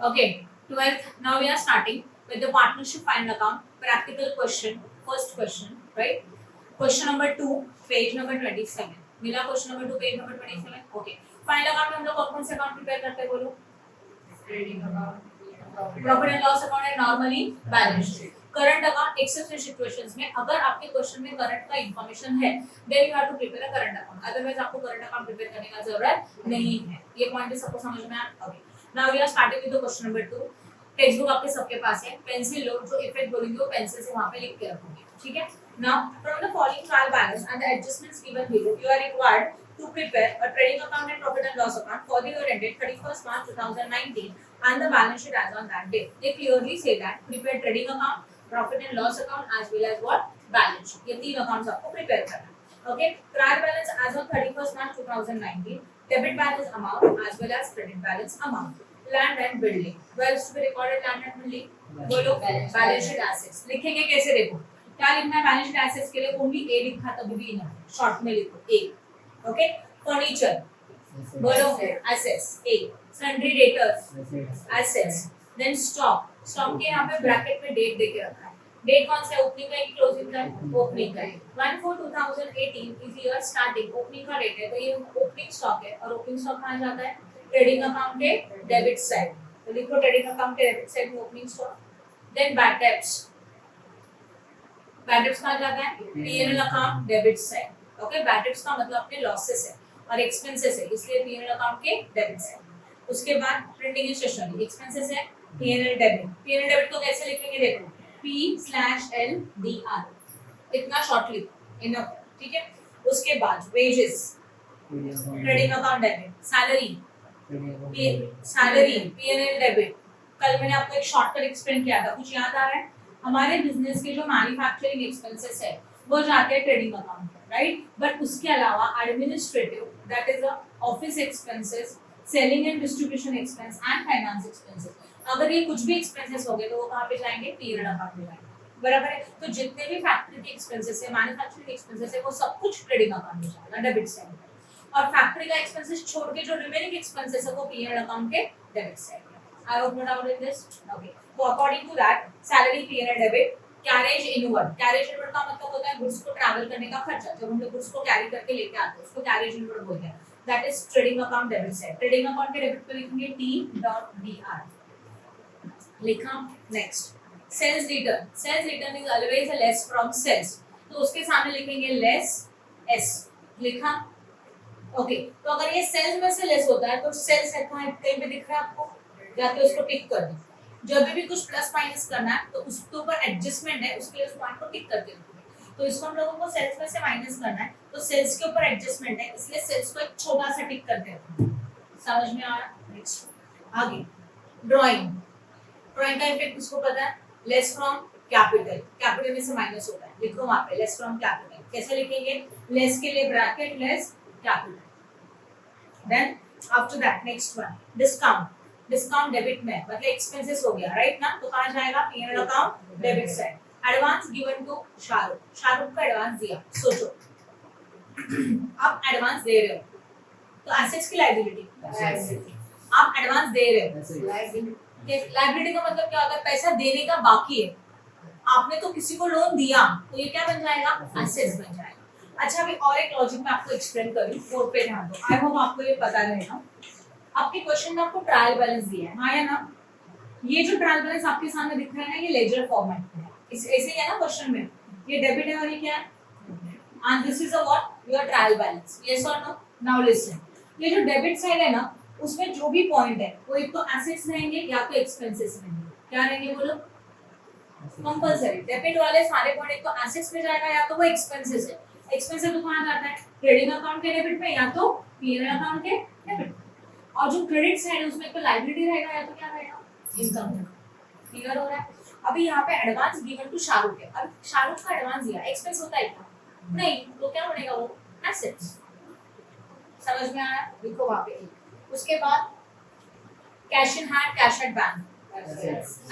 Okay, 12th. Now we are starting with the partnership final account. Practical question. First question, right? Question number 2, page number 27. मिला question number 2, page number 27. Okay. Final account में हम लोग कौन से account prepare करते हैं बोलो? Trading account, profit and loss account है normally balance sheet. Current account exceptional situations में अगर आपके क्वेश्चन में करंट का इंफॉर्मेशन है then you have to prepare a current account, otherwise आपको करंट अकाउंट प्रिपेयर करने का जरूरत नहीं है. ये पॉइंट सबको समझ में आया? Okay, now we are starting with the question number 2. Text book आपके सबके पास है. पेंसिल लो, जो इफेक्ट बोलेंगे वो पेंसिल से वहां पे लिख के रखोगे. ठीक है. Now from the following trial balance and the adjustments given below you are required to prepare a trading account and profit and loss account for the year ended 31st March 2019 and the balance sheet as on that date. They clearly say that prepare trading account, profit and loss account as well as what? Balance sheet. ये तीन accounts आपको prepare करना है. Okay. Trial balance as on 31st March 2019. Debit balance amount as well as credit balance amount. Land and building. Where is to be recorded land and building? बोलो. Balance sheet assets. लिखेंगे कैसे देखो? क्या लिखना है balance sheet assets के लिए? Only ए लिखा तभी भी ना, शॉर्ट में लिखो ए. ओके. फर्नीचर बोलो assets A. Sundry debtors assets. Then stock के यहाँ पे ब्रैकेट में डेट देके रखा है. डेट कौन सा है? ओपनिंग का कि क्लोजिंग का? ओपनिंग का है. 1/4/2018 इज ईयर स्टार्टिंग. ओपनिंग का डेट है तो ये ओपनिंग स्टॉक है. और ओपनिंग स्टॉक कहाँ जाता है? ट्रेडिंग अकाउंट के डेबिट साइड. तो लिखो ट्रेडिंग अकाउंट के डेबिट साइड में opening stock. Then bad debts. Bad debts कहाँ जाता है? PNL account debit side. Okay. Bad debts का मतलब अपने लॉसेस है और एक्सपेंसेस है, इसलिए पीएनएल अकाउंट के डेबिट साइड. उसके बाद प्रिंटिंग एंड स्टेशनरी एक्सपेंसेस है, पीएनएल डेबिट. पीएनएल डेबिट को कैसे लिखेंगे देखो, P/LDR. इतना शॉर्ट लिखो इनफ. ठीक है. उसके बाद wages trading account debit. Salary PNL debit. कल मैंने आपको एक शॉर्टकट एक्सप्लेन किया था, कुछ याद आ रहा है? हमारे बिजनेस के जो मैन्युफैक्चरिंग एक्सपेंसेस है वो जाते हैं ट्रेडिंग अकाउंट में, राइट. बट उसके अलावा administrative, that is the office expenses, selling and distribution expense and finance expenses. अगर ये कुछ भी एक्सपेंसेस हो गए तो वो कहाँ पे जाएंगे? पीएनएल अकाउंट में जाएंगे. बराबर है. तो जितने भी फैक्ट्री के एक्सपेंसेस है, मैन्युफैक्चरिंग एक्सपेंसेस है, वो सब कुछ ट्रेडिंग अकाउंट में जाएगा डेबिट साइड. और फैक्ट्री का एक्सपेंसेस छोड़ के जो रिमेनिंग एक्सपेंसेस है वो पीएनएल अकाउंट के debit side. I hope no doubt in this. Okay. तो according to that salary PNL debit. Carriage inward. Carriage inward का मतलब होता है गुड्स को ट्रैवल करने का खर्चा. जब हम लोग गुड्स को कैरी करके लेके आते हैं उसको कैरेज इनवर्ड बोलते हैं. That is trading account debit side. Trading account के डेबिट पे लिखेंगे T.DR. लिखा. Next sales return. Sales return is always less from sales, तो उसके सामने लिखेंगे लेस S. लिखा. ओके. तो अगर ये सेल्स में से लेस होता है तो सेल्स कहाँ कहीं पे दिख रहा है आपको? जाके उसको टिक कर दो. जब भी कुछ प्लस माइनस करना है तो उसके ऊपर एडजस्टमेंट है, उसके लिए उस पॉइंट को टिक करके रखोगे. तो इसको हम लोगों को सेल्स में से माइनस करना है तो सेल्स के ऊपर एडजस्टमेंट है, इसलिए सेल्स को एक छोटा सा टिक करके रखो. समझ में आ रहा? नेक्स्ट आगे ड्राइंग. ड्राइंग का इफेक्ट किसको पता है? Less from capital. कैपिटल में से माइनस होता है. लिखो वहां पे लेस फ्रॉम कैपिटल. कैसे लिखेंगे? लेस के लिए bracket less capital. Then after that next one discount. Discount debit में मतलब एक्सपेंसेस हो गया, राइट ना. तो कहां जाएगा? PNL account debit side. Advance given to Shahrukh. Shahrukh को एडवांस दिया. सोचो आप एडवांस दे रहे हो तो एसेट्स की लायबिलिटी. आप एडवांस दे रहे हो. लायबिलिटी का मतलब क्या होता है? पैसा देने का बाकी है. आपने तो किसी को लोन दिया तो ये क्या बन जाएगा? एसेट्स बन जाएगा. अच्छा, अभी और एक लॉजिक मैं आपको एक्सप्लेन करूं. बोर्ड पे ध्यान दो. आई होप आपको ये पता रहेगा. आपके क्वेश्चन में आपको ट्रायल बैलेंस दिया है, हाँ या ना? ये जो ट्रायल बैलेंस आपके सामने दिख रहा है ना, ये लेजर फॉर्मेट में है. इस ऐसे ही है ना क्वेश्चन में. ये डेबिट है और ये क्या है? And this is a what? Your trial balance. Yes और नो? Now listen. ये जो डेबिट साइड है ना, उसमें जो भी पॉइंट है वो एक तो एसेट्स रहेंगे या तो एक्सपेंसेस रहेंगे. क्या रहेंगे बोलो? कंपल्सरी. डेबिट वाले सारे पॉइंट एक तो एसेट्स में जाएगा या तो वो एक्सपेंसेस है. एक्सपेंसेस तो कहां जाता है? ट्रेडिंग अकाउंट के डेबिट में या तो पीएनएल अकाउंट के डेबिट. और जो क्रेडिट साइड है उसमें तो लायबिलिटी रहेगा या तो क्या रहेगा? इनकम. क्लियर हो रहा है? अभी यहाँ पे एडवांस गिवन टू शाहरुख है. अब शाहरुख का एडवांस दिया, एक्सपेंस होता है क्या? नहीं. तो क्या बनेगा वो? एसेट्स. समझ में आया? लिखो वहां पे. उसके बाद cash in hand, cash at bank,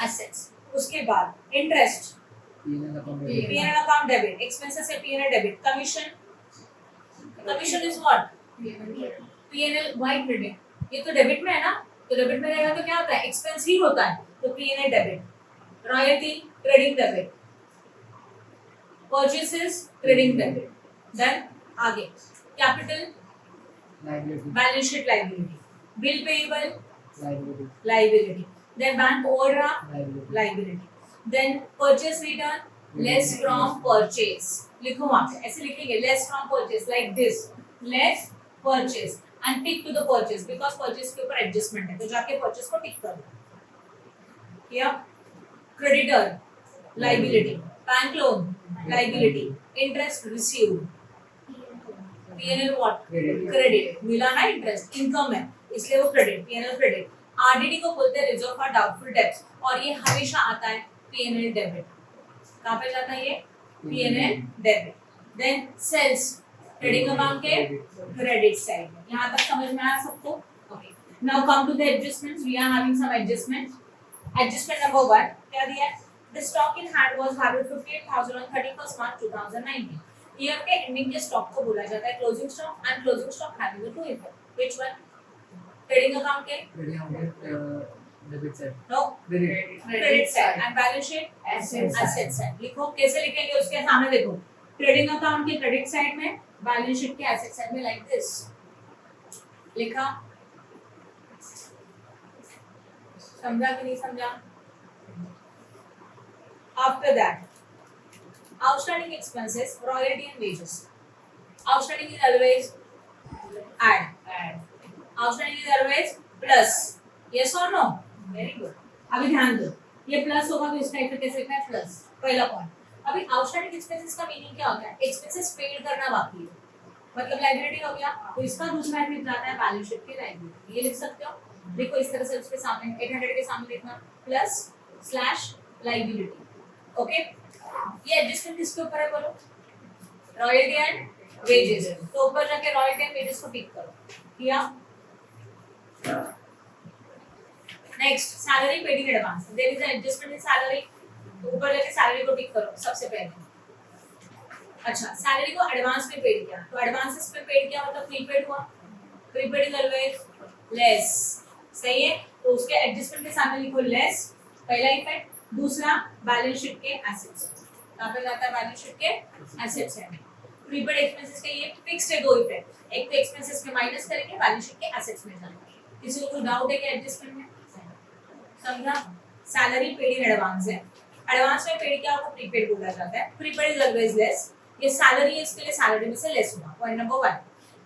assets. उसके बाद interest, PNL account debit. Expenses है PNL debit. Commission. Commission is what? PNL why credit. ये तो डेबिट में है ना, तो डेबिट में रहेगा तो क्या होता है, एक्सपेंस ही होता है, तो P&L debit, royalty trading debit, purchases trading debit, then आगे capital balance sheet liability, bill payable liability, then bank overdraft liability, then purchase return less from purchase, लिखो वहां पे ऐसे लिखेंगे less from purchase like this, less purchase and tick to the purchase because purchase के ऊपर adjustment है, तो जाके परचेस को टिक कर दो। या creditor liability, bank loan liability, interest received, P&L what, credit, मिला ना इंटरेस्ट, इनकम है इसलिए वो क्रेडिट, P&L क्रेडिट। आरडीडी को बोलते हैं रिजर्व फॉर डाउटफुल डेब्ट्स और ये हमेशा आता है P&L डेबिट। कहां पे जाता है ये, P&L debit. Then sales trading account के क्रेडिट साइड में, यहां तक समझ में आया सबको? Okay, now come to the adjustments, we are having some adjustments. Adjustment number 1 क्या दिया है, the stock in hand was valued 58,000 ऑन 31st March 2019। ईयर के एंडिंग के स्टॉक को बोला जाता है closing stock and closing stock having the two effect, which one, trading account के debit side, no credit credit side and balance sheet asset side. लिखो कैसे लिखेंगे, उसके सामने देखो, ट्रेडिंग अकाउंट के क्रेडिट साइड में, बैलेंस शीट के एसेट साइड में, लाइक दिस लिखा। समझा कि नहीं समझा? After that outstanding expenses, royalty and wages. Outstanding is always add. Outstanding is always plus. Yes or no? Very good. अभी ध्यान दो, ये प्लस होगा तो इसका इफेक्ट कैसे लिखना है, प्लस, पहला पॉइंट। अभी आउटस्टैंडिंग एक्सपेंसेस का मीनिंग क्या होता है, एक्सपेंसेस पेड करना बाकी है, मतलब लायबिलिटी हो गया, तो इसका दूसरा इफेक्ट जाता है बैलेंस शीट के लायबिलिटी। ये लिख सकते हो, देखो इस तरह से उसके सामने 800 के सामने लिखना प्लस स्लैश लायबिलिटी। ओके, ये एडजस्टमेंट किसके ऊपर है बोलो, रॉयल्टी एंड वेजेस, तो ऊपर जाके रॉयल्टी एंड वेजेस को टिक करो, किया। Next salary paid in advance, there is an adjustment in salary, तो ऊपर जाके सैलरी को टिक करो सबसे पहले। अच्छा, सैलरी को एडवांस में पेड किया, तो एडवांसेस पे पेड किया मतलब प्रीपेड हुआ, प्रीपेड इज ऑलवेज लेस, सही है, तो उसके एडजस्टमेंट के सामने लिखो लेस, पहला इफेक्ट। दूसरा बैलेंस शीट के एसेट्स, कहां पे जाता है, बैलेंस शीट के एसेट्स है। प्रीपेड एक्सपेंसेस के ये फिक्स्ड है दो इफेक्ट, एक तो एक्सपेंसेस के माइनस करेंगे, बैलेंस शीट के एसेट्स में जाएगा। किसी को कोई डाउट है कि एडजस्टमेंट में? समझा? सैलरी पेड इन एडवांस है, एडवांस में पेड किया आपको प्रीपेड बोला जाता है, प्रीपेड इज ऑलवेज लेस, ये सैलरी है इसके लिए सैलरी में से लेस हुआ, point number 1।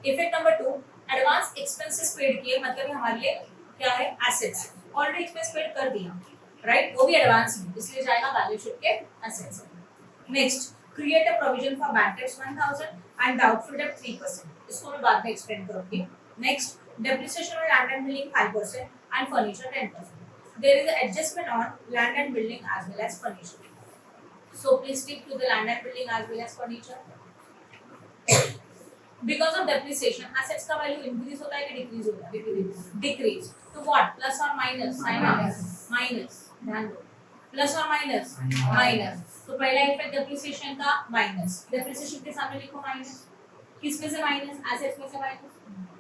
Effect number 2, advance expenses paid किए मतलब हमारे लिए क्या है, एसेट्स, ऑलरेडी एक्सपेंस पेड कर दिया, राइट, वो भी एडवांस में, इसलिए जाएगा बैलेंस शीट के assets. Next, create a provision for bank tax 1000 and doubtful डेब्ट 3%, इसको मैं बाद में एक्सप्लेन करूंगी। Next, depreciation on land and building 5% and furniture 10%. There is an adjustment on land and building as well as furniture. So please stick to the land and building as well as furniture. Because of depreciation, assets का value increase होता है कि decrease होता है? Decrease. तो what? Plus or minus? Minus. ध्यान दो. Plus or minus? Minus. तो पहला इफेक्ट depreciation का minus. Depreciation के सामने लिखो minus. किस में से minus? Assets में से minus.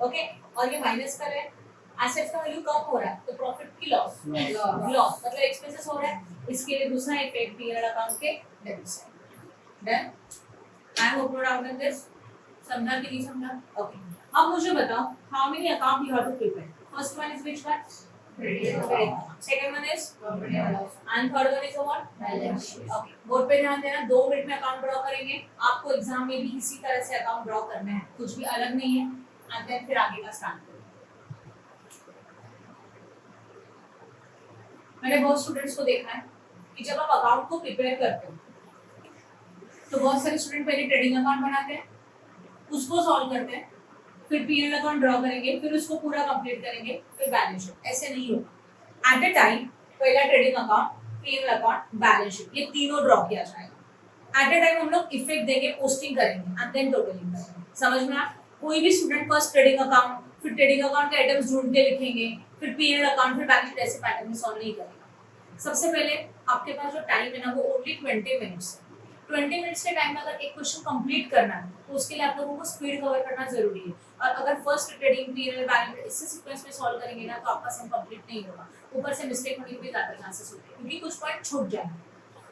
Okay? और ये minus कर रहे हैं. एसेट्स का वैल्यू कम हो रहा है तो प्रॉफिट की लॉस मतलब एक्सपेंसेस हो रहा है, इसके लिए दूसरा इफेक्ट पीएनएल अकाउंट के debit side. Done? I hope no doubt in this. समझा कि नहीं समझा? ओके, अब मुझे बताओ how many account you have to prepare. First one is which one? Second one is and third one is what? Balance sheet. Okay, board पे ध्यान देना, 2 मिनट में अकाउंट ड्रॉ करेंगे। आपको एग्जाम में भी इसी तरह से अकाउंट ड्रॉ करना है, कुछ भी अलग नहीं है। एंड देन फिर आगे का स्टार्ट। मैंने बहुत स्टूडेंट्स को देखा है कि जब आप अकाउंट को प्रिपेयर करते हो तो बहुत सारे स्टूडेंट पहले ट्रेडिंग अकाउंट बनाते हैं, उसको सॉल्व करते हैं, फिर पीएनएल अकाउंट ड्रॉ करेंगे, फिर उसको पूरा कंप्लीट करेंगे, फिर बैलेंस शीट। ऐसे नहीं होगा। एट अ टाइम पहला trading account, PNL account, balance sheet, ये तीनों ड्रॉ किया जाएगा। एट अ टाइम हम लोग इफेक्ट देंगे, पोस्टिंग करेंगे एंड देन टोटलिंग करेंगे। समझ में आया? कोई भी स्टूडेंट फर्स्ट ट्रेडिंग अकाउंट, फिर ट्रेडिंग अकाउंट के आइटम्स ढूंढ के लिखेंगे, फिर पीएनएल अकाउंट, फिर बैलेंस शीट, ऐसे पैटर्न में सॉल्व नहीं करेगा। सबसे पहले आपके पास जो टाइम है ना वो ओनली 20 मिनट्स है। 20 मिनट्स के टाइम में अगर एक क्वेश्चन कंप्लीट करना है तो उसके लिए आप लोगों को स्पीड कवर करना जरूरी है। और अगर फर्स्ट ट्रेडिंग पीरियड बैलेंस इससे सीक्वेंस में सॉल्व करेंगे ना तो आपका सम कंप्लीट नहीं होगा, ऊपर से मिस्टेक होने के भी ज्यादा चांसेस होते हैं क्योंकि कुछ पॉइंट छूट जाएंगे।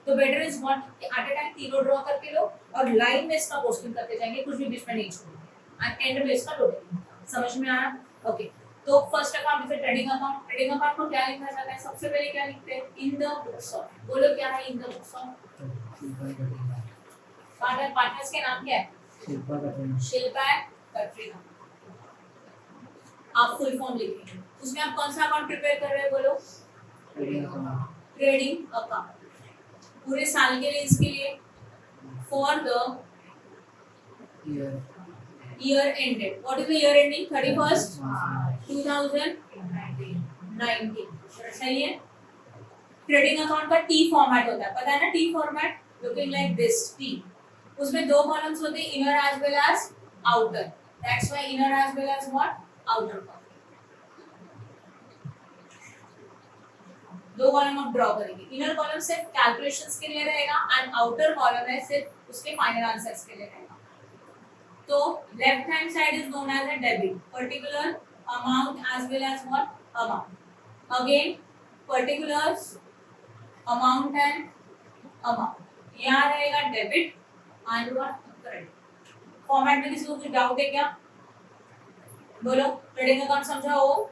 तो बेटर इज व्हाट कि एट अ टाइम तीनों ड्रॉ करके लो और लाइन में इसका पोस्टिंग करते जाएंगे, कुछ भी बीच में नहीं छोड़ेंगे एंड एंड में इसका लोडिंग। समझ में आया? ओके। तो first account is trading account. Trading account को क्या लिखा जाता है? सबसे पहले क्या लिखते हैं? In the books of. बोलो क्या है in the books of? Partners के नाम क्या है? शिल्पा है, कटरीना। आप फुल फॉर्म लिखेंगे। उसमें आप कौन सा अकाउंट प्रिपेयर कर रहे हैं? बोलो ट्रेडिंग अकाउंट। पूरे साल के लिए इसके लिए for the year ended. What is the year ending? 31st 2019. सही है। ट्रेडिंग अकाउंट का टी फॉर्मेट होता है, पता है ना? T format looking like this T. उसमें दो कॉलम्स होते हैं, inner as well as outer. That's why inner as well as what? Outer column. दो कॉलम आप ड्रॉ करेंगे। इनर कॉलम सिर्फ कैलकुलेशंस के लिए रहेगा एंड आउटर कॉलम है सिर्फ उसके फाइनल आंसर्स के लिए रहेगा। तो left hand side is known as a debit, particular amount as well as what? Amount. Again particulars, amount and amount. यहाँ रहेगा debit and what? Credit. Format में किसी को कुछ डाउट है क्या? बोलो। ट्रेडिंग अकाउंट समझा हो?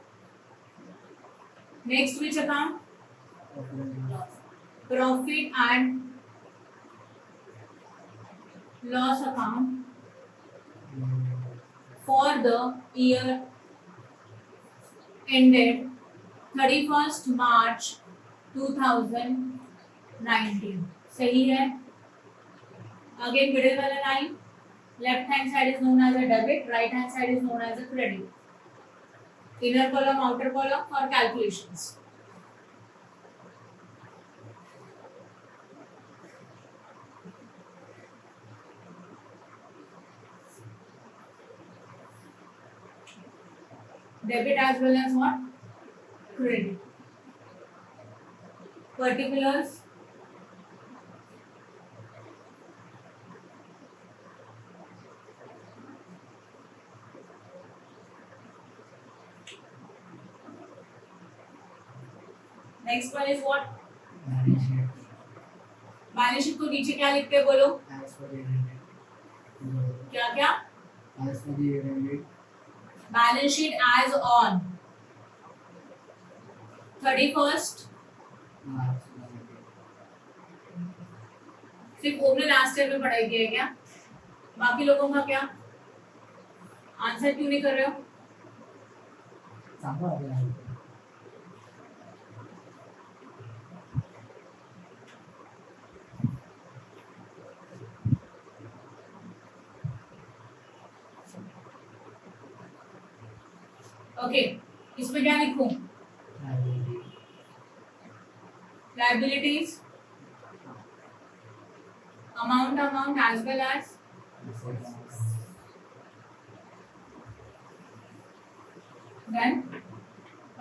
Next which account? Profit and loss account for the year ended 31st March 2019. सही है। Again middle वाला line, left hand side is known as a debit, right hand side is known as a credit. Inner column, outer column for calculations. Debit as well as what? Credit. Particulars, next one is what? Balance sheet को नीचे क्या लिखते हैं? बोलो क्या क्या? Balance sheet as on 31st। सिर्फ open last year में पढ़ाई की है क्या? बाकी लोगों का क्या? आंसर क्यों नहीं कर रहे हो? ओके, इसमें क्या लिखूं? Liabilities, amount as well as done.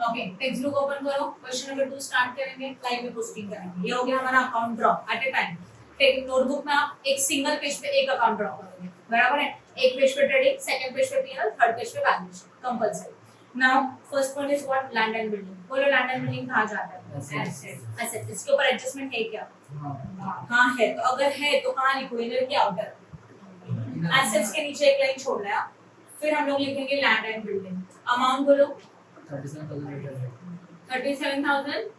Okay, text book open करो, क्वेश्चन नंबर 2 स्टार्ट करेंगे, लाइव में पोस्टिंग करेंगे। ये हो गया हमारा account draw at a time. Take notebook में आप एक सिंगल पेज पे एक अकाउंट ड्रॉ करोगे, बराबर है? एक पेज पे ट्रेडिंग, सेकंड पेज पे पीएल, थर्ड पेज पे balance sheet, compulsory. Now first one is what? Land and building. बोलो लैंड एंड बिल्डिंग कहाँ जाता है? एसेट। इसके ऊपर एडजस्टमेंट है क्या? हाँ है। तो अगर है तो कहाँ लिखो? इनर की आउटर? एसेट्स के नीचे एक लाइन छोड़ना है। फिर हम लोग लिखेंगे लैंड एंड बिल्डिंग। अमाउंट बोलो 37,800।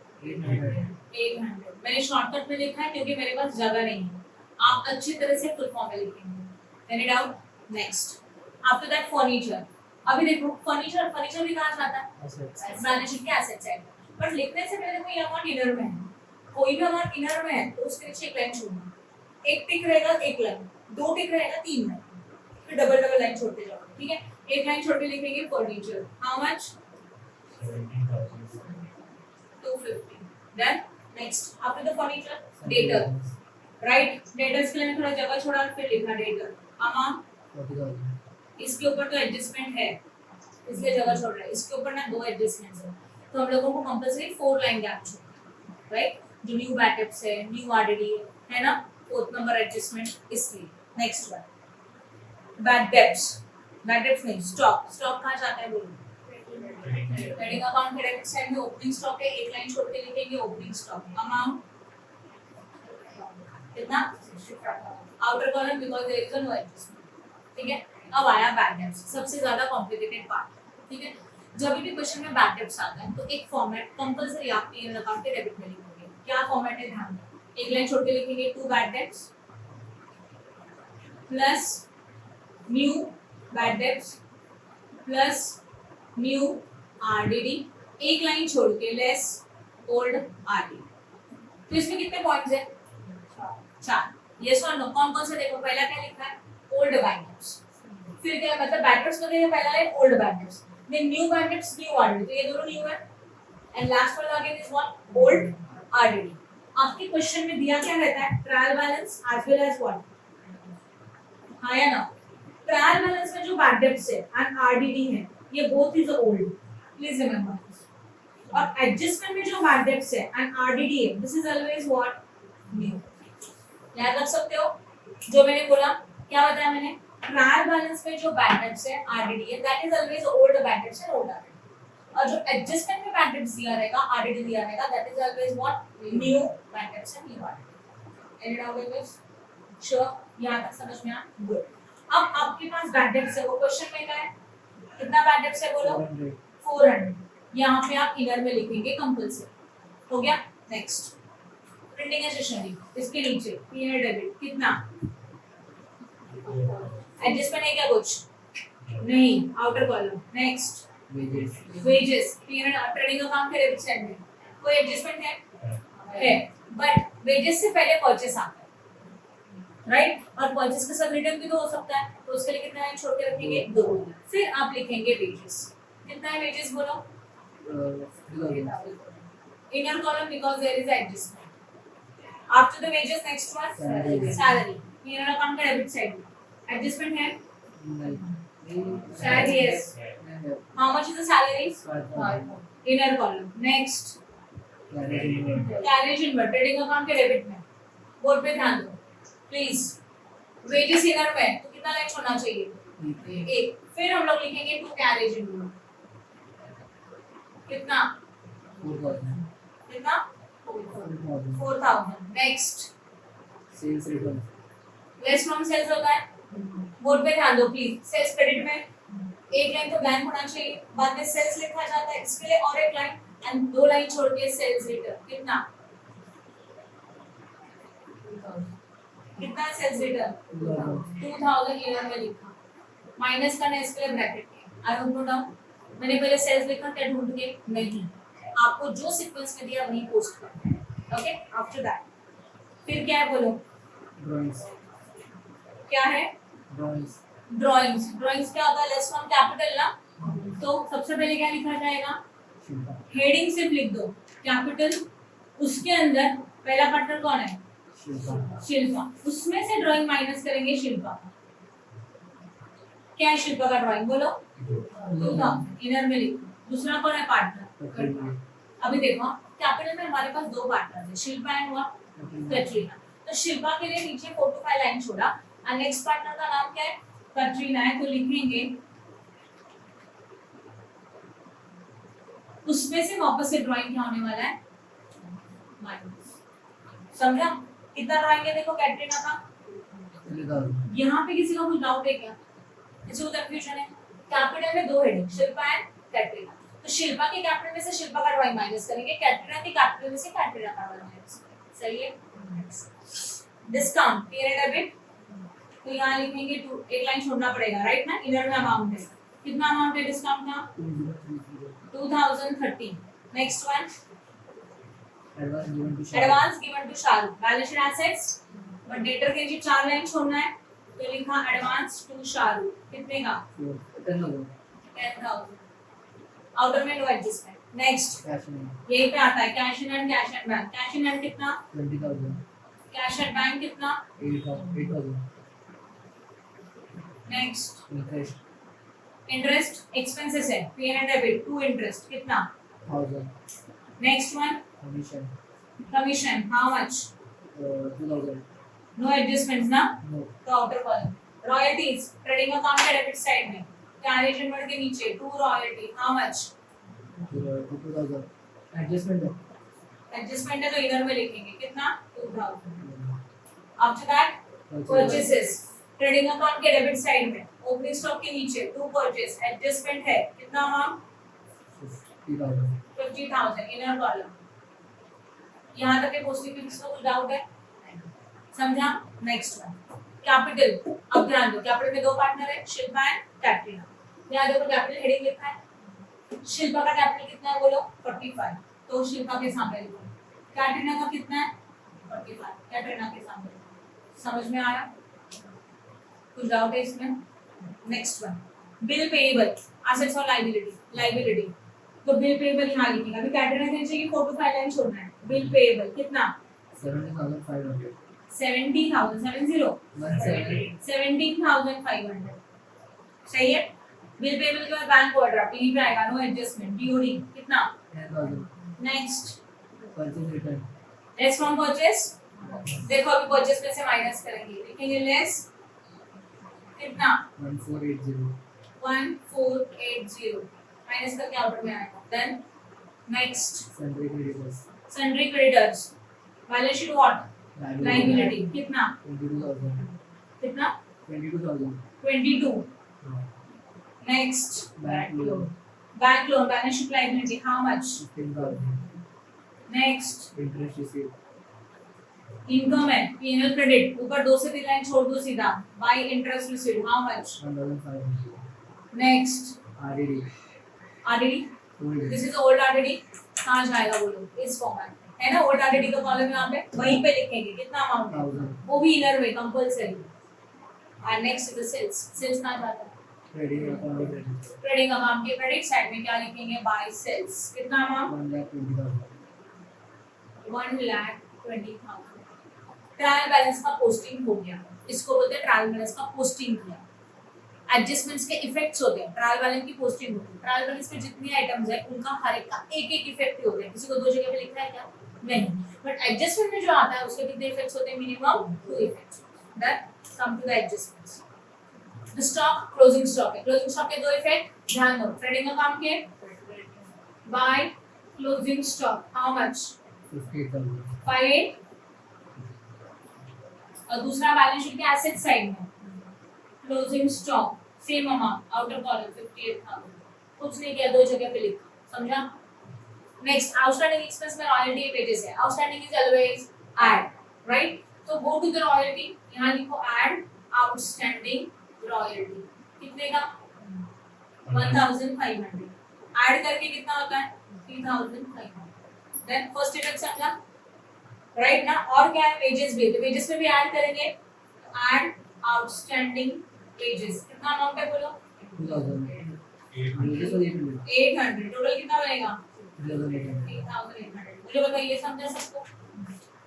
मैंने शॉर्टकट में लिखा है क्योंकि मेरे पास जगह नहीं है। आप अच्छी तरह से फुल फॉर्म में लिखेंगे। Any doubt? Next after that furniture. अभी देखो फर्नीचर भी कहाँ जाता है? बैलेंस शीट के एसेट साइड। बट लिखने से पहले कोई अमाउंट इनर में है, कोई भी अमाउंट इनर में है तो उसके नीचे एक लाइन छोड़ना। एक टिक रहेगा एक लाइन, दो टिक रहेगा तीन लाइन, फिर डबल लाइन छोड़ते जाओ। ठीक है, एक लाइन छोड़ के लिखेंगे furniture. How much? 250। Then next after the furniture debtor, right? Debtors के लिए थोड़ा जगह छोड़ा फिर लिखा डेटर। अमाउंट 40,000। इसके ऊपर तो एडजस्टमेंट है इसलिए जगह छोड़ रहा है। इसके ऊपर ना दो एडजस्टमेंट्स है तो हम लोगों को कंपलसरी 4 लाइन गैप छोड़ना, राइट? जो न्यू बैकअप्स है, न्यू आरडीडी है ना, फोर्थ नंबर एडजस्टमेंट इसलिए। Next one, bad debts. Bad debts नहीं, स्टॉक। स्टॉक कहाँ जाता है बोलो? ट्रेडिंग अकाउंट के डेबिट साइड में ओपनिंग स्टॉक है, एक लाइन छोड़ के लिखेंगे ओपनिंग स्टॉक। अमाउंट कितना? Outer column because there is no adjustment. ठीक है, अब आया बैड डेब्ट्स, सबसे ज्यादा कॉम्प्लिकेटेड पार्ट। ठीक है, जब भी क्वेश्चन में बैड डेब्ट्स आता है तो एक फॉर्मेट कंपलसरी आप पीएनएल अकाउंट के डेबिट में लिखोगे। क्या फॉर्मेट है ध्यान दो, एक लाइन छोड़ के लिखेंगे to bad debts plus new bad debts plus new RDD, एक लाइन छोड़ के लेस ओल्ड आरडीडी। तो इसमें कितने पॉइंट्स है? 4। यस और नो? कौन कौन से देखो, पहला क्या लिखा है? Old bad debts. फिर क्या मतलब बैड डेब्ट्स में देखिए पहला line old bad debts, then new bad debts, new RDD, तो ये दोनों न्यू है। एंड लास्ट वाला again is what? Old RDD. आपके क्वेश्चन में दिया क्या रहता है? Trial balance as well as what? हाँ या ना? ट्रायल बैलेंस में जो बैड डेब्ट्स है एंड आरडीडी है, ये both is old, please remember. और एडजस्टमेंट में जो बैड डेब्ट्स है एंड आरडीडी है, this is always what? New. याद रख सकते हो जो मैंने बोला? क्या बताया मैंने? ट्रायल बैलेंस में जो बैड डेब्ट्स है आरडीडी है, that is always old bad debts and old RDD. और जो एडजस्टमेंट में बैड डेब्ट्स दिया रहेगा, आरडीडी दिया रहेगा, that is always what? New bad debts and new RDD. Any doubt guys? Sure? यहां तक समझ में आया? गुड। अब आपके पास बैड डेब्ट्स है, वो क्वेश्चन में क्या है? कितना बैड डेब्ट्स है बोलो? 400। यहाँ पे आप इनर में लिखेंगे कंपल्सरी। हो गया? नेक्स्ट, प्रिंटिंग एंड स्टेशनरी, इसके नीचे पीएनएल डेबिट कितना? एडजस्टमेंट है क्या कुछ? नहीं, outer column. Next, wages, PNL trading account के डेबिट साइड में कोई एडजस्टमेंट है? बट वेजेस से पहले परचेस आता है, राइट? और परचेस के साथ रिटर्न भी तो हो सकता है, तो उसके लिए कितना लाइन छोड़ के रखेंगे? 2। फिर आप लिखेंगे वेजेस। कितना है वेजेस बोलो? Inner column because there is adjustment. After the wages next one salary. PNL account का डेबिट साइड में एडजस्टमेंट है? शायद yes. How much is the salary? Inner column. Next, carriage inward, trading account के debit में। Board पे ध्यान दो please. Wages inner में तो कितना लाइन छोड़ना चाहिए? 1। फिर हम लोग लिखेंगे टू कैरेज इनवर्ड। कितना? 4000। Next, sales return. Less from sales होता है, बोर्ड पे ध्यान दो प्लीज। सेल्स क्रेडिट में एक लाइन तो ब्लैंक होना चाहिए, बाद में सेल्स लिखा जाता है, इसके लिए और एक लाइन एंड 2 लाइन छोड़ के सेल्स रिटर्न। कितना? कितना सेल्स रिटर्न? 2000 ईयर में लिखा, माइनस करना इसके लिए ब्रैकेट में। I hope no doubt. मैंने पहले सेल्स लिखा क्या ढूंढ के? नहीं, आपको जो सीक्वेंस में दिया वही पोस्ट करना है। ओके, आफ्टर दैट फिर क्या है बोलो? ड्राइंग्स। क्या है? ड्राइंग्स। ड्राइंग्स। ड्राइंग्स क्या होता है? लेस फ्रॉम कैपिटल ना, तो सबसे पहले क्या लिखा जाएगा? हेडिंग सिर्फ लिख दो कैपिटल, उसके अंदर पहला पार्टनर कौन है? शिल्पा। उसमें से ड्राइंग माइनस करेंगे शिल्पा का। क्या है शिल्पा का ड्राइंग बोलो? 2000 इनर में लिखो। दूसरा कौन है पार्टनर? अभी देखो कैपिटल में हमारे पास 2 पार्टनर है, शिल्पा एंड कटरीना। तो शिल्पा के लिए नीचे 4 to 5 लाइन छोड़ा और नेक्स्ट पार्टनर का नाम क्या है? कटरीना है, तो लिखेंगे उसमें से वापस से ड्राइंग क्या होने वाला है? माइनस। समझा? कितना ड्राइंग है देखो कैटरीना का? यहाँ पे किसी का कुछ डाउट है क्या? किसी को कंफ्यूजन है? कैपिटल में 2 हेडिंग, शिल्पा एंड कैटरीना। तो शिल्पा के कैपिटल में से शिल्पा का ड्राइंग माइनस करेंगे, कैटरीना के कैपिटल में से कैटरीना का ड्राइंग माइनस करेंगे। सही है? डिस्काउंट पीरियड डेबिट, तो यहाँ लिखेंगे 2, एक लाइन छोड़ना पड़ेगा, राइट ना? इनर में अमाउंट है, कितना अमाउंट है डिस्काउंट का? 2030। Next one, advance given to Shahrukh. Balance sheet assets, but debtor के नीचे 4 लाइन छोड़ना है, तो लिखा एडवांस टू शाहरुख। कितने का? 10,000। आउटर में नो एडजस्टमेंट। नेक्स्ट, यही पे आता है cash in and cash at bank. Cash in and कितना? 20,000। कैश एट बैंक कितना? 8,000। Next, interest. इंटरेस्ट एक्सपेंसेस है, पे एंड डेबिट टू इंटरेस्ट कितना? 1,000। Next one, commission. Commission how much? 2,000। No adjustments ना, No. तो outer column. Royalties trading account के debit side में transaction word के नीचे to royalty how much, 2000. Adjustment है. एडजस्टमेंट है तो इधर में लिखेंगे कितना 2000। After that purchases trading account के डेबिट साइड में ओपनिंग स्टॉक के नीचे टू परचेस एडजस्टमेंट है कितना अमाउंट 50,000. 50,000 inner column. यहाँ तक के पोस्टिंग में किसको कुछ डाउट है, समझा? Next one capital. अब ध्यान दो, कैपिटल में दो पार्टनर है, शिल्पा एंड कैटरीना। यहाँ देखो कैपिटल हेडिंग लिखा है, शिल्पा का कैपिटल कितना है बोलो 45, तो शिल्पा के सामने लिखो। कैटरीना का कितना है 45, कैटरीना के सामने। समझ में आया? कुछ डाउट है इसमें? Next one bill payable assets और लायबिलिटी। तो बिल पेएबल यहाँ लिखेंगे। अभी कैटरीना के नीचे की 4 to 5 लाइन छोड़ना है। बिल पेएबल कितना 70,500. 70,000 17,500 सही है। बिल पेएबल के बाद बैंक ओवरड्राफ्ट यहीं पे आएगा, नो एडजस्टमेंट। डीओडी कितना 10,000. Next Purchase return. Less from purchase. देखो अभी परचेस में से माइनस करेंगे, लिखेंगे लेस कितना 1480. 1480 माइनस करके आउटर में आएगा। Then next Sundry creditors. Sundry creditors balance sheet what liability कितना 22,000. कितना 22,000. 22। हाँ. Next Bank loan. Bank loan balance sheet liability how much 15,000. Next Interest received. Income है पीएनएल क्रेडिट, ऊपर 2 से 3 लाइन छोड़ दो सीधा, by interest received how much 1,500. Next RED. RDD Old. This is old RDD. कहां जाएगा बोलो, इस फॉर्मेट है ना। ओल्ड आरडीडी का कॉलम यहाँ पे वहीं पे लिखेंगे कितना अमाउंट है, 1,000. वो भी इनर में कंपलसरी। और नेक्स्ट इज सेल्स। सेल्स कहां जाता है Trading account of credit. Trading account के क्रेडिट साइड में क्या लिखेंगे बाय सेल्स कितना अमाउंट 1,20,000. 1,20,000। ट्रायल बैलेंस का पोस्टिंग हो गया, इसको बोलते हैं ट्रायल बैलेंस का पोस्टिंग किया। एडजस्टमेंट्स के इफेक्ट्स होते हैं, ट्रायल बैलेंस की पोस्टिंग होती है। ट्रायल बैलेंस में जितनी आइटम्स है उनका हर एक का एक एक इफेक्ट होता है, किसी को 2 जगह पे लिखना है क्या नहीं। बट एडजस्टमेंट में जो आता है उसके कितने इफेक्ट्स होते हैं, minimum 2 effects. That come to the adjustments. The stock closing stock है, क्लोजिंग स्टॉक के 2 इफेक्ट ध्यान दो। ट्रेडिंग अकाउंट के by closing stock how much 58,000. 58। और दूसरा बैलेंस शीट के एसेट साइड में closing stock same amount outer column 58,000। कुछ नहीं किया, 2 जगह पे लिखा, समझा? नेक्स्ट आउटस्टैंडिंग एक्सपेंस में रॉयल्टी पेजेस है। Outstanding is always add, right? तो गो टू द रॉयल्टी, यहां लिखो ऐड आउटस्टैंडिंग रॉयल्टी कितने का 1,500। ऐड करके कितना होता है 3,500। देन फर्स्ट इफेक्ट समझा राइट ना। और क्या है वेजेस भी, तो वेजेस में भी ऐड करेंगे, ऐड आउटस्टैंडिंग वेजेस कितना अमाउंट है बोलो 2,000. 800. 800। टोटल कितना बनेगा 3,800. 3,800। मुझे बताइए समझा सबको?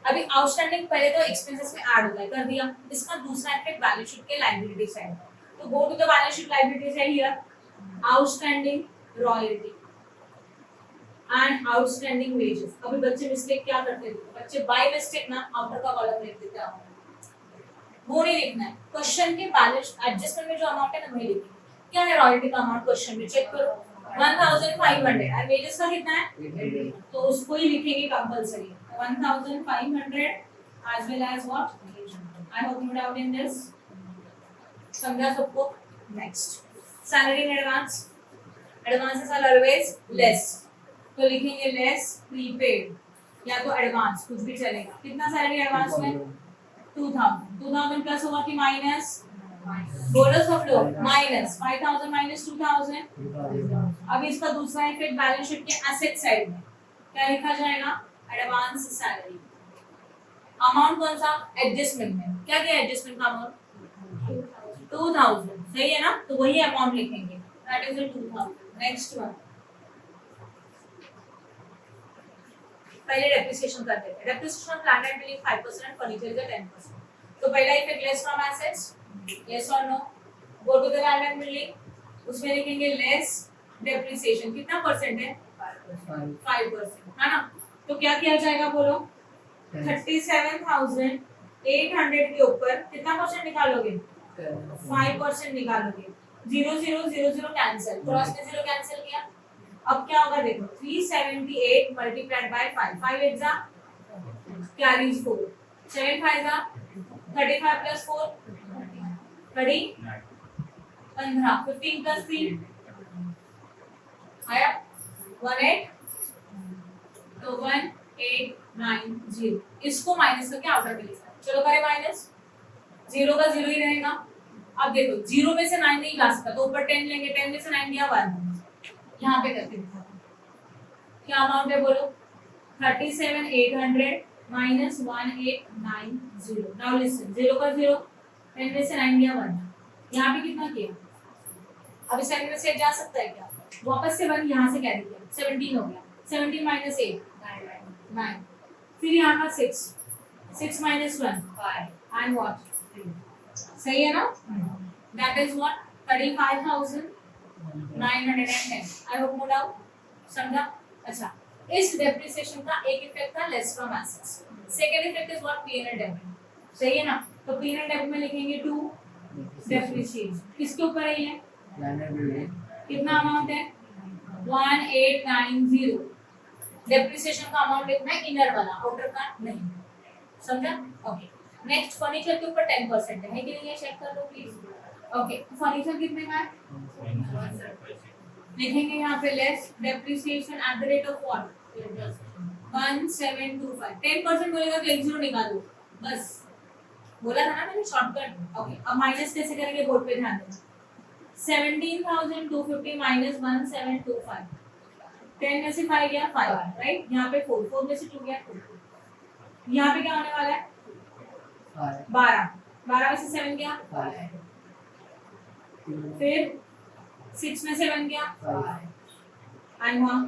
अभी आउटस्टैंडिंग पहले तो एक्सपेंसेस में ऐड होता है, कर दिया। इसका दूसरा इफेक्ट बैलेंस शीट के लायबिलिटी साइड। तो go to the balance sheet liability side here outstanding royalty and outstanding wages. अभी बच्चे मिस्टेक क्या करते हैं, बच्चे बाय मिस्टेक ना आउटर का कॉलम लिख देते हैं, वो नहीं लिखना है। क्वेश्चन के बैलेंस एडजस्टमेंट में जो अमाउंट है ना वही लिखना है। क्या है रॉयल्टी का अमाउंट क्वेश्चन में चेक करो 1,500 और वेजेस का कितना है 800. तो उसको ही लिखेंगे compulsory 1,500 as well as what I hope no doubt in this। समझा सबको? Next salary in advance. Advances are always less, तो लिखेंगे लेस प्रीपेड या तो एडवांस, कुछ भी चलेगा। कितना सैलरी एडवांस में 2,000 प्लस होगा कि माइनस, बोलो सब लोग माइनस 5,000 माइनस 2,000। 2,000. अब इसका दूसरा इफेक्ट बैलेंस शीट के एसेट साइड में क्या लिखा जाएगा एडवांस सैलरी। अमाउंट कौन सा एडजस्टमेंट में, क्या क्या एडजस्टमेंट का अमाउंट 2,000 सही है ना, तो वही अमाउंट लिखेंगे दैट इज 2,000। नेक्स्ट वन पहले डेप्रिसिएशन कर देते हैं। Depreciation plant and building 5% and furniture का 10%। तो पहला effect less from assets, yes और no. Go to the land and building, उसमें लिखेंगे लेस डेप्रिसिएशन कितना परसेंट है 5% है ना। तो क्या किया जाएगा बोलो 37,000 800 के ऊपर कितना परसेंट निकालोगे? 5% निकालोगे। 0 0 0 0 कैंसिल, क्रॉस में 0 कैंसिल किया। अब क्या होगा देखो, 378 मल्टीप्लाइड बाय 5, 5 8 जा कैरीज 4, 7 5 जा 35 प्लस 4 30 15, 15 प्लस 3 आया 18, तो 1890। इसको माइनस करके आउटर में लिखना। चलो करें माइनस, 0 का 0 ही रहेगा। अब देखो 0 में से 9 नहीं ला सकता, तो ऊपर 10 लेंगे, 10 में से 9 दिया 1, यहाँ पे करके दिखा। क्या अमाउंट है बोलो? 37,800 माइनस 1890। नाउ लिसन, 0 का 0, 10 में से 9 दिया 1, यहाँ पे कितना किया? अब इस साइड में से जा सकता है क्या? वापस से 1 यहाँ से कैरी किया, 17 हो गया। 17 माइनस 8 9, फिर यहाँ का 6, 6 माइनस 1 5 एंड व्हाट 3। सही है ना? That is what 35,910। I hope no doubt, समझा? अच्छा, इस डेप्रिसिएशन का एक इफेक्ट था less from assets. Second effect is what P&L debit. सही है ना? तो P&L डेबिट में लिखेंगे टू डेप्रिसिएशन। किसके ऊपर है ये? कितना अमाउंट है? 1890। डेप्रिसिएशन का अमाउंट लिखना है इनर वाला, आउटर का नहीं। समझा? ओके। नेक्स्ट फर्नीचर के ऊपर 10% है कि नहीं, ये चेक कर लो प्लीज। ओके, फर्नीचर कितने का है? लिखेंगे यहाँ पे less depreciation at the rate of what 1725। 10% बोलेगा तो 10 निकालो बस, बोला था ना मैंने शॉर्टकट। ओके, अब माइनस कैसे करेंगे बोर्ड पे ध्यान देना। 17,250 माइनस 1725, 10 में से 5 गया 5, राइट? यहाँ पे 4, 4 में से 2 गया 2, यहाँ पे क्या होने वाला है? 12, 12 में से 7 गया 5, फिर 6 में से 1 गया 5 एंड 1,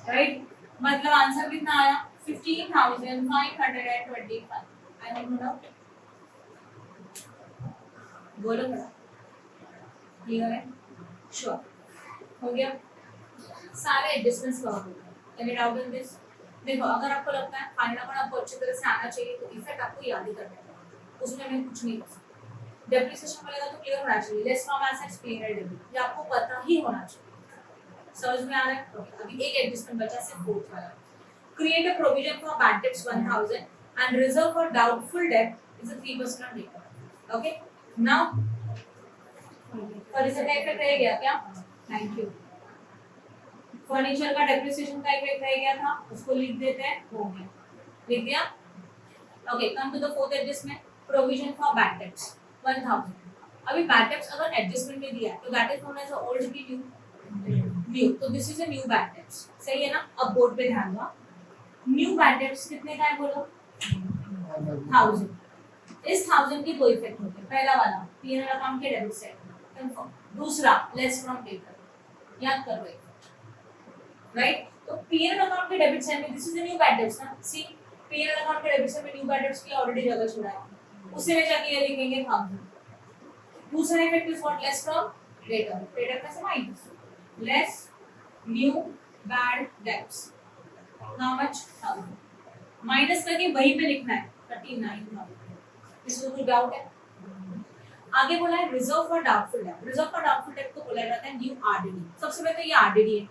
राइट? मतलब आंसर कितना आया? 15,525। आई डोंट नो डाउट, बोलो थोड़ा क्लियर है? श्योर हो गया? सारे एडजस्टमेंट्स कवर हो गए। Any doubt in this? देखो, अगर आपको लगता है फाइनल अमाउंट आपको अच्छी तरह से आना चाहिए तो इफेक्ट आपको याद ही करना है, उसमें मैं कुछ नहीं कर सकती। डेप्रिसिएशन बोलेगा तो क्लियर होना चाहिए, less from assets P&L debit, ये आपको पता ही होना चाहिए। समझ में आ रहा है? अभी एक एडजस्टमेंट बचा सिर्फ फोर्थ वाला। Create a provision for bad debts 1000 and reserve for doubtful debt is a 3% on debt. Okay, now furniture का इफेक्ट रह गया क्या? Thank you. फर्नीचर का डेप्रिसिएशन का इफेक्ट रह गया था, उसको लिख देते हैं, हो गया। लिख दिया? Okay, come to the fourth adjustment, provision for bad debts 1000। अभी बैड डेट्स अगर एडजस्टमेंट में दिया है तो that is known as old की न्यू, न्यू, तो this is a new bad debts. सही है ना? अब बोर्ड पे ध्यान दो, न्यू बैड डेट्स कितने का है बोलो? 1000। इस 1000 के दो इफेक्ट होते हैं। पहला वाला P&L अकाउंट के डेबिट साइड कंफर्म, दूसरा लेस फ्रॉम डेटर, याद कर लो, राइट? तो P&L अकाउंट के डेबिट साइड में this is a new bad dates ना। सी, P&L अकाउंट के डेबिट साइड में न्यू बैड डेट्स की ऑलरेडी जगह छोड़ा है, उसे में जाके ये लिखेंगे 1000। दूसरा effect is what? Less from debtor, debtor का से minus, less new bad dates how much 1000, minus करके वहीं पे लिखना है 39,000। इसमें कोई डाउट है? आगे बोला है reserve for doubtful date. Reserve for doubtful date को बोला जाता है न्यू आरडीडी। सबसे पहले तो ये आरडीडी है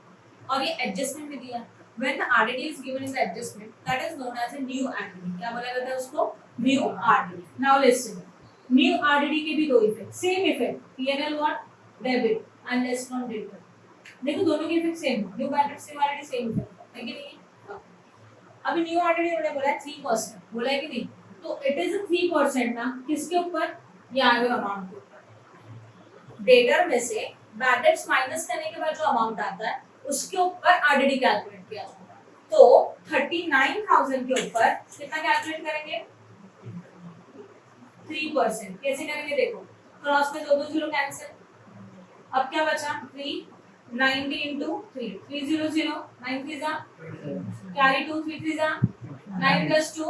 और ये एडजस्टमेंट में दिया। When the RDD is given in the adjustment that is known as a new RDD. क्या बोला जाता है उसको? New RDD. Now listen, new RDD के भी दो effect, same effect, P&L what? Debit and less from debtor. देखो दोनों के effect same, new bad debt same RDD same effect है कि नहीं? अभी न्यू आरडीडी उन्होंने बोला है 3%, बोला है कि नहीं? तो इट इज 3% ना, किसके ऊपर? ये आगे अमाउंट के ऊपर। डेटर में से बैड डेट्स माइनस करने के बाद जो अमाउंट आता है उसके ऊपर आरडीडी कैलकुलेट किया जाता है। तो 39,000 के ऊपर कितना कैलकुलेट करेंगे? 3%। कैसे करेंगे देखो, क्रॉस में दो दो जीरो कैंसिल, अब क्या बचा? 3 90 into 3 300 9 3 जा carry 2 3 3 जा 9 plus 2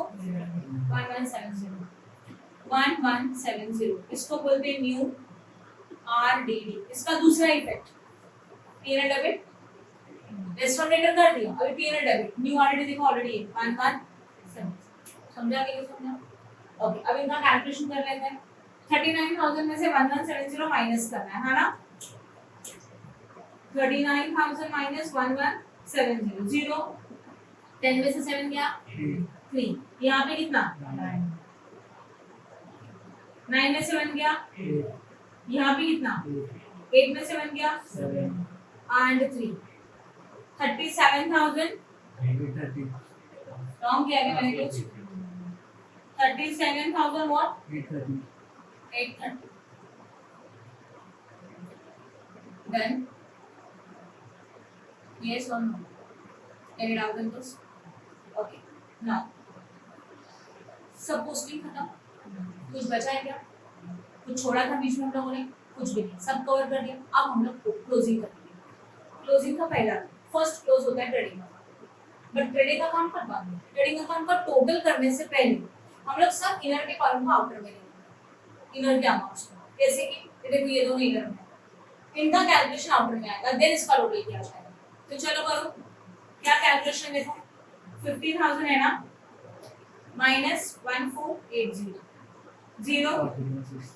1170 इसको बोलते हैं न्यू आरडीडी। इसका दूसरा effect P&L debit, less from debtor कर दिया, अभी P&L डेबिट, न्यू आरडीडी देखो ऑलरेडी है 1170। समझा कि नहीं समझा? ओके, अब इनका कैलकुलेशन कर लेते हैं। 39,000 में से 1170 माइनस करना है ना? 39,000 माइनस 1170, 0, 10 में से 7 गया 3, यहाँ पे कितना 9 में से 1 गया, यहाँ पे कितना 8 में से 1 गया एंड 3, 37,000 रॉन्ग किया गया मैंने कुछ, 37,000 what 830 then yes or no, any doubt in this? Okay, now सब पोस्टिंग खत्म, कुछ बचा है क्या? कुछ छोड़ा था बीच में हम लोगों ने? कुछ भी नहीं, सब कवर कर दिया। अब हम लोग क्लोजिंग करेंगे। क्लोजिंग का पहला फर्स्ट क्लोज होता है trading account, but trading account पर बाद में, ट्रेडिंग अकाउंट का टोटल करने से पहले हम लोग सब इनर के कॉलम को आउटर में लेंगे, इनर के अमाउंट्स को, जैसे कि देखो ये दोनों इनर में, इनका कैलकुलेशन आउटर में आएगा, देन इसका टोटल किया जाएगा। तो चलो करो, क्या कैलकुलेशन देखो, 50,000 है ना, माइनस 1480, 0,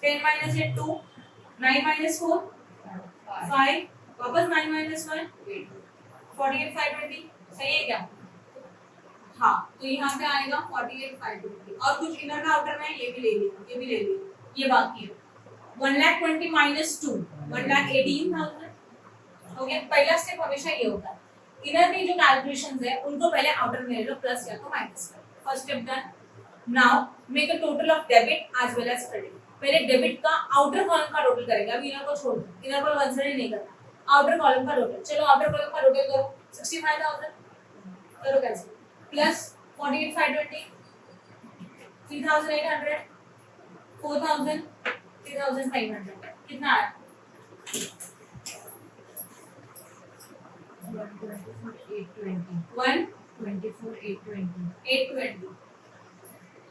10 माइनस 8 2, 9 माइनस 4 5, वापस 9 माइनस 1 8, 48,520, सही है क्या? हाँ, तो यहाँ पे आएगा 48,520, और कुछ इनर का आउटर में ये भी ले लिया, ये भी ले लिया, ये बाकी है 1,20,000 माइनस 2, 1,18,000 हो गया। पहला स्टेप हमेशा ये होता है, इनर की जो कैलकुलेशंस है उनको पहले आउटर में ले लो, प्लस या तो माइनस कर। First step done. Now make a total of debit as well as credit. पहले डेबिट का आउटर कॉलम का टोटल करेंगे, अभी इनर को छोड़ दो, इनर को कंसीडर ही नहीं करना, आउटर कॉलम का टोटल। चलो आउटर कॉलम का टोटल करो, 65,000 करो कैसे, प्लस 48,520, 3,800, 4,000, 3,500, कितना आया? 820।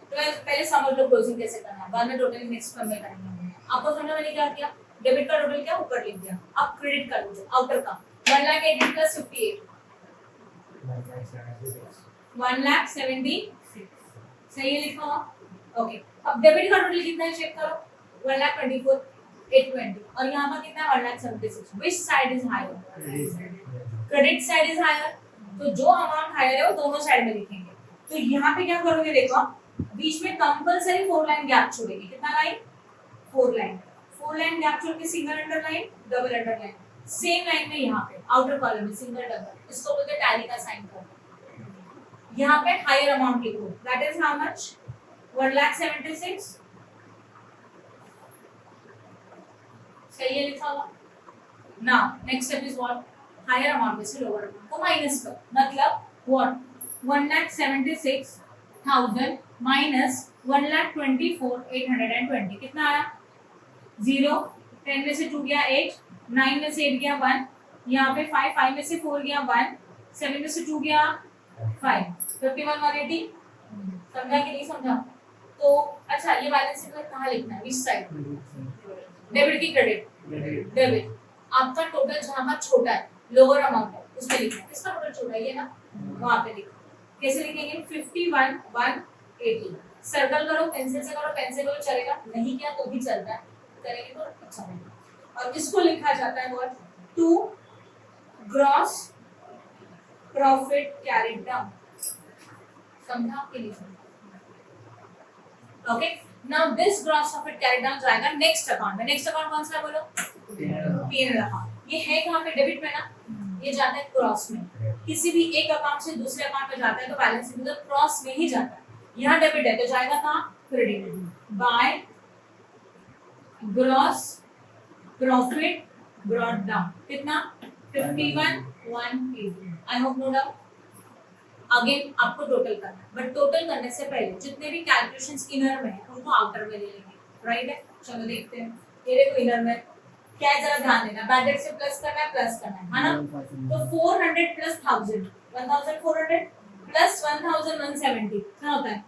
तो पहले समझ लो क्लोजिंग कैसे करना है, बाद में टोटल नेक्स्ट फॉर्म में करेंगे। आपको समझ मैंने क्या किया, डेबिट का टोटल क्या ऊपर लिख दिया, अब क्रेडिट कर दो आउटर का 1,80,000 प्लस 58 1,76,000, सही है लिखा हुआ? ओके, अब डेबिट का टोटल कितना है चेक करो, 1,24,820, और यहाँ पर कितना है 1,76,000। Which side is higher? Credit side is higher, तो जो अमाउंट हायर है वो दोनों साइड में लिखेंगे। तो यहाँ पे क्या करोगे, देखो बीच में कंपलसरी 4 लाइन गैप छोड़ेंगे, कितना लाइन 4 लाइन, 4 लाइन गैप छोड़ के single underline double underline, same line में यहाँ पे आउटर कॉलम में सिंगल डबल, इसको बोलते हैं टैली का साइन करो। यहाँ पे हायर अमाउंट लिखो, दैट इज हाउ मच 1,76,000, सही है लिखा हुआ। Now next step is what, higher amount में से लोअर अमाउंट को माइनस कर, मतलब व्हाट 1,76,000 माइनस 1,24,820, कितना आया 0, 10 में से 2 गया 8, 9 में से 8 गया 1, यहाँ पे 5, 5 में से 4 गया 1, 7 में से 2 गया 5, 51,180, समझा कि नहीं समझा? तो अच्छा, ये बैलेंस शीट में कहाँ लिखना है, विच साइड, डेबिट की क्रेडिट, डेबिट। आपका टोटल जहाँ पर छोटा है लोअर अमाउंट है उसमें लिखना है, किसका टोटल छोटा है ये ना, वहाँ पे लिखो। कैसे लिखेंगे, 51,180, सर्कल करो, पेंसिल से करो, पेन से करो चलेगा, नहीं किया तो भी चलता है, करेंगे तो अच्छा होगा। और इसको लिखा जाता है what, to gross profit carried down, समझा कि नहीं समझा? Okay, now this gross profit carried down जाएगा नेक्स्ट अकाउंट में। नेक्स्ट अकाउंट कौन सा है बोलो, पीएनएल अकाउंट। ये है कहाँ पे, डेबिट में ना, ये जाता है क्रॉस में, किसी भी एक अकाउंट से दूसरे अकाउंट में जाता है तो बैलेंस शीट में क्रॉस में ही जाता है। यहाँ डेबिट है तो जाएगा कहाँ, क्रेडिट में, by gross profit brought down, कितना 51,180। I hope no doubt. Again आपको टोटल करना है, बट टोटल करने से पहले जितने भी कैलकुलेशंस इनर में है उनको आउटर में ले लेंगे, राइट है? चलो देखते हैं, ये देखो इनर में क्या है, जरा ध्यान देना, ब्रैकेट से प्लस करना है ना? तो 400 प्लस 1000, 1,400 प्लस 1,170 क्या होता है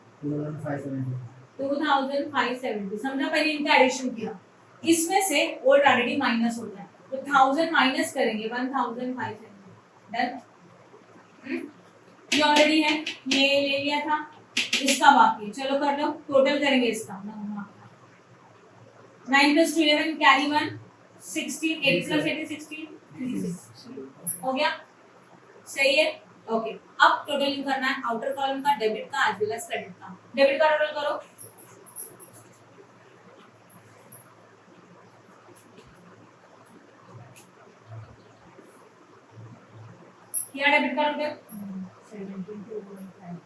2,570। समझा? पहले इनका एडिशन किया, इसमें से ओल्ड ऑलरेडी माइनस होता है, तो 1000 माइनस करेंगे 1,570, डन। ये ऑलरेडी है, ये ले लिया था, इसका बाकी है, चलो कर लो, टोटल करेंगे इसका। 9 + 2 11 कैरी 1 16 8 + 8 is 16 36 हो गया, सही है। ओके, अब टोटलिंग करना है आउटर कॉलम का, डेबिट का एज वेल एज क्रेडिट का। डेबिट का टोटल करो, किया डेबिट का टोटल 17,215।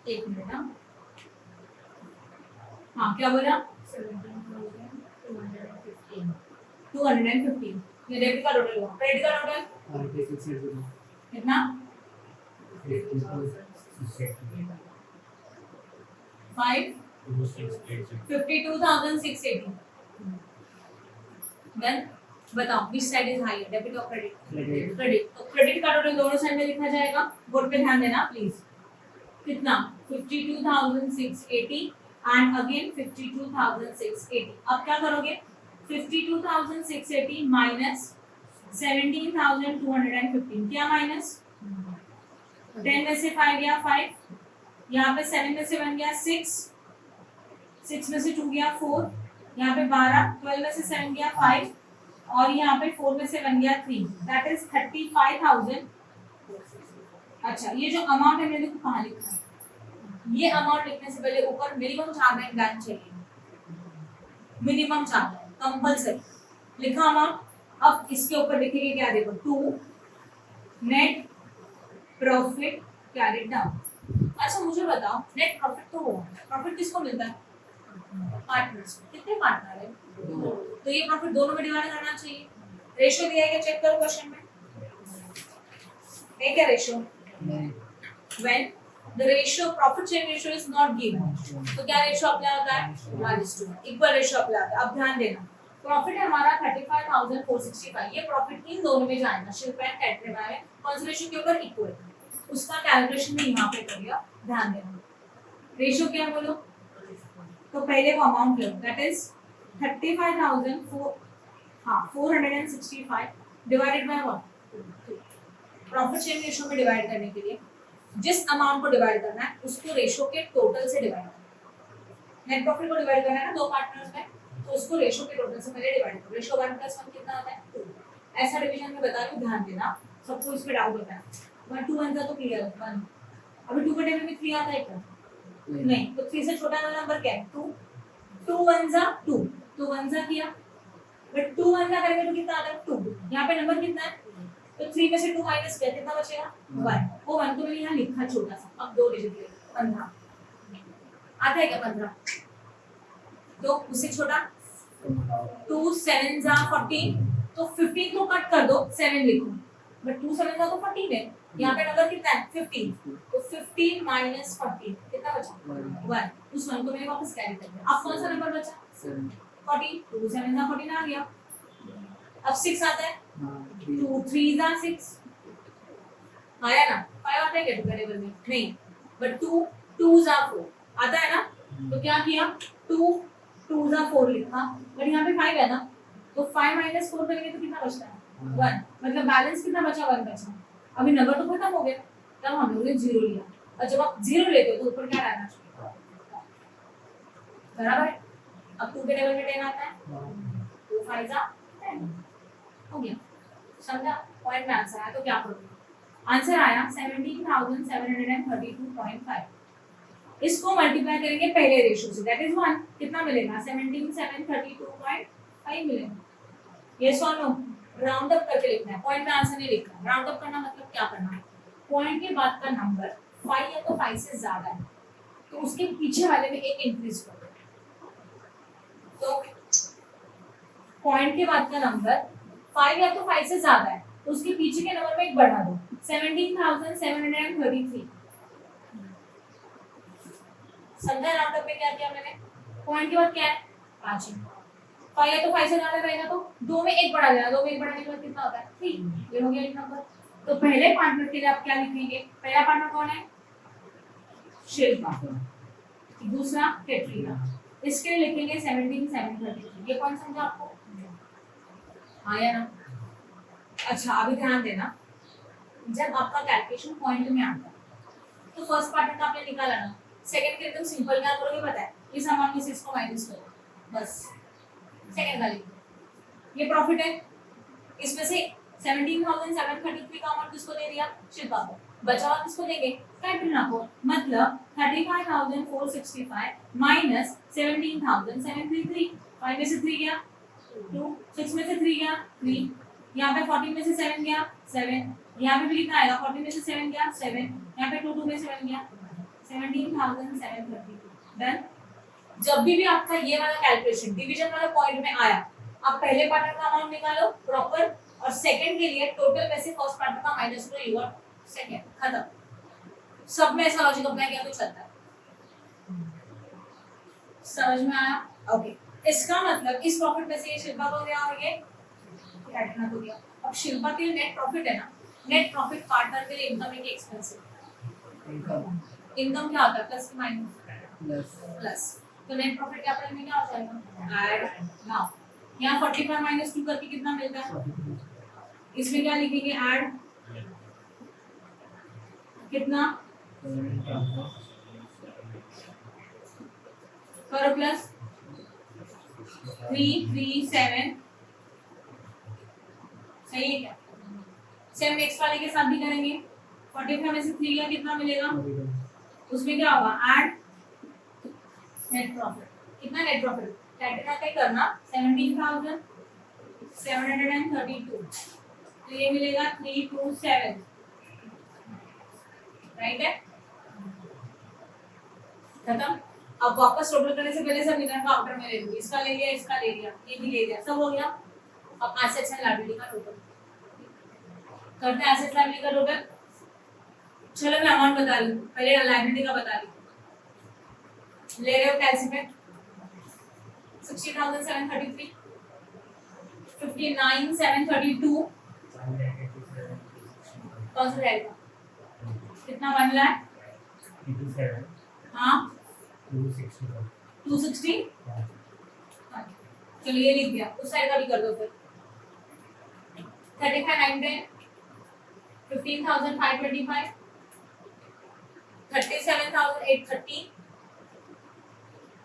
एक मिनट ना, हाँ क्या बोला 17,215 ये डेबिट का टोटल हुआ। क्रेडिट का टोटल कितना 52,680। देन बताओ which side is higher, debit और क्रेडिट? क्रेडिट। तो क्रेडिट का टोटल दोनों साइड में लिखा जाएगा, बोर्ड पे ध्यान देना प्लीज। कितना 52,680 एंड अगेन 52,680। अब क्या करोगे 52,680 माइनस 17,215, क्या माइनस 10 में से 5 गया 5, यहाँ पे 7 में से 1 गया 6, 6 में से 2 गया 4, यहाँ पे 12, 12 में से 7 गया 5 और यहाँ पे 4 में से 1 गया 3, दैट इज 35,000। अच्छा ये जो अमाउंट है मैंने कहाँ लिखा है, ये अमाउंट लिखने से पहले ऊपर मिनिमम 4 बैंक ब्लैंक चाहिए, मिनिमम 4 कंपल्सरी लिखा अमाउंट। अब इसके ऊपर लिखेंगे क्या, देखो 2 नेट प्रॉफिट कैरिड डाउन। अच्छा मुझे बताओ नेट प्रॉफिट तो हुआ, प्रॉफिट किसको मिलता है, पार्टनर्स। कितने पार्टनर है, तो ये प्रॉफिट दोनों में डिवाइड करना चाहिए। रेशियो दिया है, चेक करो क्वेश्चन में है क्या ratio, when the ratio profit sharing ratio is not given, तो क्या रेशियो अप्लाई होता है 1:2, इक्वल रेशियो अप्लाई होता है। अब ध्यान देना प्रॉफिट है हमारा 35,465, ये प्रॉफिट इन दोनों में जाएगा, शिल्पा एंड कैटरेबा में कौन सा रेशियो के ऊपर इक्वल, उसका कैलकुलेशन में यहाँ पे करिएगा, ध्यान देना। रेशियो क्या है बोलो, तो पहले वो amount low, that is 35,465 divided by what, profit sharing ratio में डिवाइड करने के लिए जिस अमाउंट को डिवाइड करना है उसको रेशियो के टोटल से डिवाइड करना है। नेट प्रॉफिट को डिवाइड करना है ना दो पार्टनर्स में, तो उसको रेशियो के टोटल से पहले डिवाइड करो। रेशियो 1 + 1 कितना होता है 2। ऐसा डिवीजन में बता रही हूं, ध्यान देना, सबको इस पे डाउट होता है। 1 2 1 तो क्लियर है 1, अभी 2 के टेबल में 3 आता है क्या, नहीं, तो 3 से छोटा वाला नंबर क्या है 2, 2 1 2, तो 1 किया, बट 2 1 करेंगे तो कितना आता है 2, यहाँ पे नंबर कितना है, तो 3 में से 2 माइनस किया कितना बचेगा 1, वो 1 तो मैंने यहाँ लिखा छोटा सा। अब 2 डिजिट ले 15 आता है क्या 15, तो उससे छोटा 2 7 14, तो 15 को कट कर दो 7 लिखो, बट 2 7 तो 14 है, यहाँ पे नंबर कितना है 15, तो 15 माइनस 14 कितना बचा 1, उस 1 को मैंने वापस कैरी कर दिया। अब कौन सा नंबर बचा 14, 2 7 14 आ गया। अब 6 आता है 2 3 6 आया ना, 5 आता है क्या टेबल में, नहीं, बट 2 2 4 आता है ना, तो क्या किया 2 2 4 लिखा, बट यहाँ पे 5 है ना, तो 5 माइनस 4 करेंगे तो कितना बचता है 1, मतलब बैलेंस कितना बचा 1 बचा। अभी नंबर तो खत्म हो गया, तब हम लोगों ने 0 लिया, और जब आप 0 लेते हो तो ऊपर क्या रहना चाहिए बराबर। अब 2 के टेबल में 10 आता है, 2 5 10 हो गया, समझा, पॉइंट में आंसर आया। तो क्या करोगे, आंसर आया 17,732.5, इसको मल्टीप्लाई करेंगे पहले रेशियो से, दैट इज 1, कितना मिलेगा 17,732.5 मिलेगा। यस और नो, राउंड अप करके लिखना है, पॉइंट में आंसर नहीं लिखना। राउंड अप करना मतलब क्या करना है, पॉइंट के बाद का नंबर 5 या तो 5 से ज्यादा है तो उसके पीछे वाले में एक इंक्रीज कर दो, तो पॉइंट के बाद का नंबर 5 या तो 5 से ज्यादा है तो उसके पीछे के नंबर में एक बढ़ा दो, 17,733। समझा राउंड अप में क्या किया मैंने, पॉइंट के बाद क्या है 5 है, 5 या तो 5 से ज्यादा रहेगा तो 2 में 1 बढ़ा देना, 2 में 1 बढ़ाने के बाद कितना होता है 3, ये हो गया एक नंबर। तो पहले पार्टनर के लिए आप क्या लिखेंगे, पहला पार्टनर कौन है शिल्पा, दूसरा कैटरीना, इसके लिए लिखेंगे 17,733। ये कौन समझा आपको, आया ना। अच्छा अभी ध्यान देना, जब आपका कैलकुलेशन पॉइंट में आता है तो फर्स्ट पार्ट का आपने निकाला ना, सेकंड के एकदम सिंपल क्या करोगे पता है, इस अमाउंट में से इसको माइनस करो बस, सेकंड का लिखो। ये प्रॉफिट है, इसमें से 17,733 का अमाउंट किसको दे दिया, शिल्पा को, बचा हुआ किसको देंगे, कैटरीना को। मतलब 35,465 माइनस 17,733, 5 में से 3 गया 2, 6 में से 3 गया 3, यहाँ पे 14 में से 7 गया 7, यहाँ पे भी कितना आएगा, 14 में से 7 गया 7, यहाँ पे 2 में से 7 गया 17,732। डन। जब भी आपका ये वाला कैलकुलेशन डिवीजन वाला पॉइंट में आया, आप पहले पार्ट का अमाउंट निकालो प्रॉपर, और सेकंड के लिए टोटल में से फर्स्ट पार्ट का माइनस करो, यू आर सेकंड, खत्म। सब में ऐसा लॉजिक अप्लाई किया तो चलता है। समझ में आया? ओके। इसका मतलब इस प्रॉफिट में से ये शिल्पा को गया और ये कैटरीना को गया। अब शिल्पा के लिए नेट प्रॉफिट है ना, नेट प्रॉफिट पार्टनर के लिए इनकम है कि एक्सपेंस है? इनकम क्या होता है, प्लस की माइनस प्लस, तो नेट प्रॉफिट क्या पड़ेगा, क्या हो जाएगा, ऐड। नाउ यहाँ 45 माइनस 2 करके कितना मिलता है, इसमें क्या लिखेंगे, ऐड कितना करो, प्लस 337, सही है क्या? सेम नेक्स्ट वाले के साथ भी करेंगे, 45 में से 3 का कितना मिलेगा, उसमें क्या होगा, ऐड नेट प्रॉफिट, कितना नेट प्रॉफिट, कैटरीना का करना 17,732, तो ये मिलेगा 327, राइट है, खत्म। अब वापस टोटल करने से पहले सब इधर काउंटर में ले लूंगी, इसका ले लिया, इसका ले लिया, ये भी ले लिया, सब हो गया। अब एसेट्स एंड लायबिलिटी का टोटल करते हैं, एसेट्स लायबिलिटी का टोटल। चलो मैं अमाउंट बता लूं, पहले लायबिलिटी का बता दी, ले रहे हो कैलसीमेट 60,733, 59,732 कौन सा रहेगा, कितना, 1 लाख, हाँ 260, चलो ये लिख दिया, उस साइड का भी कर दो फिर, 35,910, 15,525, 37,830,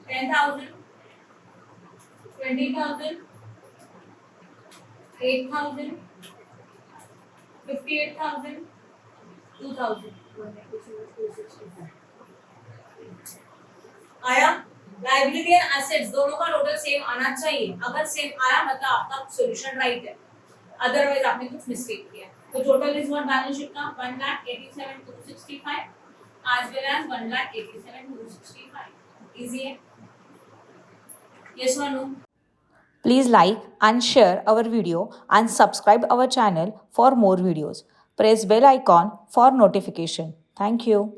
10,000, 20,000, 8,000, 58,000, 2,000, आया। लायबिलिटी एंड एसेट्स दोनों का टोटल सेम आना चाहिए, अगर सेम आया मतलब आपका सॉल्यूशन राइट है, अदरवाइज आपने कुछ मिस्टेक किया। तो total is what, balance sheet का 1,87,265 as well as 1,87,265, इजी है, yes or no? Please like and share our video and subscribe our channel for more videos. Press bell icon for notification. Thank you.